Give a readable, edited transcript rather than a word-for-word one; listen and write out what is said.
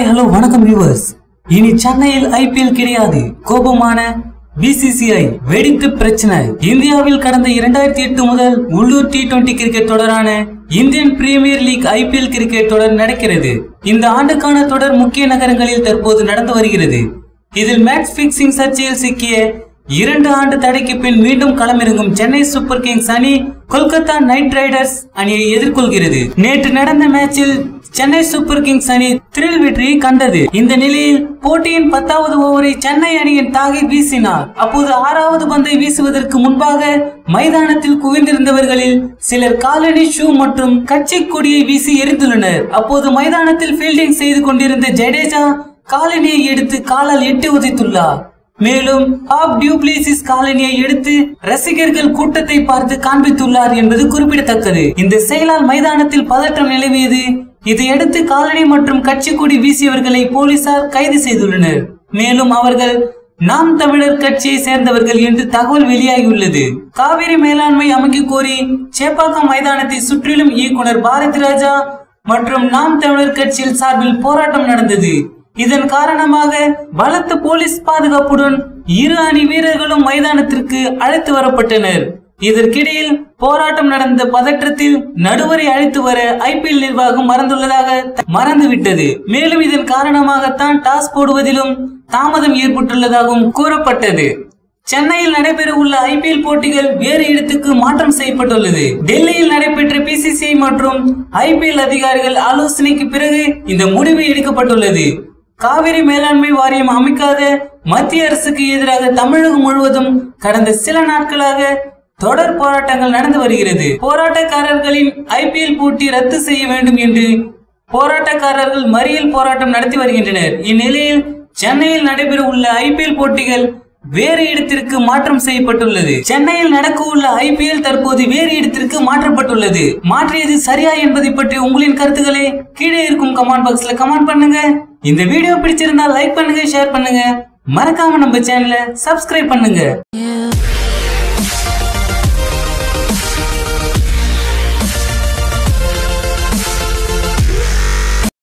Hi hello வணக்கம் viewers. இனி சென்னையில் ஐபிஎல் கிடையாது. கோபமான பிசிசிஐ வெடித்து பிரச்சனை. இந்தியாவில் கடந்த 2008 முதல் உள்ளூர் T20 கிரிக்கெட் தொடரான Indian premier league IPL cricket தொடர் நடக்கிறது. இந்த ஆண்டுக்கான தொடர் முக்கிய நகரங்களில் தற்போது நடந்து வருகிறது. இதில் மேட்ச் பிக்சிங் சர்ச்சையில் சிக்கிய 2 ஆண்டு தடைக்கு பின் மீண்டும் களமிறங்கும் சென்னை சூப்பர் கிங்ஸ் அணி கொல்கத்தா நைட் ரைடர்ஸ் அணியை எதிர்கொள்கிறது. நேற்று நடந்த மேட்சில் சென்னை சூப்பர் கிங்ஸ் அணி த்ரில் வெற்றியை கண்டது. இந்த நிலையில் போட்டியின் 10வது ஓவரை சென்னை அணியின் தாகி வீசினார். அப்போது 6வது பந்தை வீசுவதற்கு முன்பாக மைதானத்தில் குவிந்திருந்தவர்களில் சிலர் காலணி, ஷூ மற்றும் கட்சி கொடியை வீசி எரிந்துள்ளனர். அப்போது மைதானத்தில் ஃபீல்டிங் செய்து கொண்டிருந்த ஜடேஜா காலணியை எடுத்து காலால் எட்டி உதைத்துள்ளார். மேலும் ஆப் டியூப்ளேசிஸ் காலனியை எடுத்து ரசிகர்கள் கூட்டத்தை பார்த்து காண்பித்துள்ளார் என்பது குறிப்பிடத்தக்கது. இந்த செயலால் மைதானத்தில் பதற்றம் நிலவியது. இதையடுத்து காலனி மற்றும் கட்சி கொடி வீசியவர்களை போலீசார் கைது செய்துள்ளனர். மேலும் அவர்கள் நாம் தமிழர் கட்சியை சேர்ந்தவர்கள் என்று தகவல் வெளியாகியுள்ளது. காவிரி மேலாண்மை அமைக்க கோரி சேப்பாக்கம் மைதானத்தை சுற்றிலும் இயக்குனர் பாரதி ராஜா மற்றும் நாம் தமிழர் கட்சியில் சார்பில் போராட்டம் நடந்தது. இதன் காரணமாக பலத்த போலீஸ் பாதுகாப்புடன் 2 அணி வீரர்களும் மைதானத்திற்கு அழைத்து வரப்பட்டனர். இதற்கிடையில் போராட்டம் நடந்த பதற்றத்தில் நடுவரை அழைத்து வர ஐபிஎல் நிர்வாகம் மறந்துவிட்டது. மேலும் இதன் காரணமாகத்தான் டாஸ் போடுவதிலும் தாமதம் ஏற்பட்டுள்ளதாகவும் கூறப்பட்டது. சென்னையில் நடைபெற உள்ள ஐபிஎல் போட்டிகள் வேறு இடத்துக்கு மாற்றம் செய்யப்பட்டுள்ளது. டெல்லியில் நடைபெற்ற பிசிசிஐ மற்றும் ஐபிஎல் அதிகாரிகள் ஆலோசனைக்கு பிறகு இந்த முடிவு எடுக்கப்பட்டுள்ளது. காவிரி மேலாண்மை வாரியம் அமைக்காத மத்திய அரசுக்கு எதிராக தமிழகம் முழுவதும் கடந்த சில நாட்களாக தொடர் போராட்டங்கள் நடந்து வருகிறது. போராட்டக்காரர்களின் ஐபிஎல் போட்டி ரத்து செய்ய வேண்டும் என்று போராட்டக்காரர்கள் மறியல் போராட்டம் நடத்தி வருகின்றனர். இந்நிலையில் சென்னையில் நடைபெற உள்ள ஐபிஎல் போட்டிகள் வேறு இடத்திற்கு மாற்றம் செய்யப்பட்டுள்ளது. சென்னையில் நடக்க உள்ள ஐபிஎல் தற்போது வேறு இடத்திற்கு மாற்றப்பட்டுள்ளது. மாற்றியது சரியா என்பதை பற்றி உங்களின் கருத்துக்களை கீழே இருக்கும் கமெண்ட் பாக்ஸ்ல கமெண்ட் பண்ணுங்க. இந்த வீடியோ பிடிச்சிருந்தா லைக் பண்ணுங்க, ஷேர் பண்ணுங்க, மறக்காம நம்ம சேனலை சப்ஸ்கிரைப் பண்ணுங்க.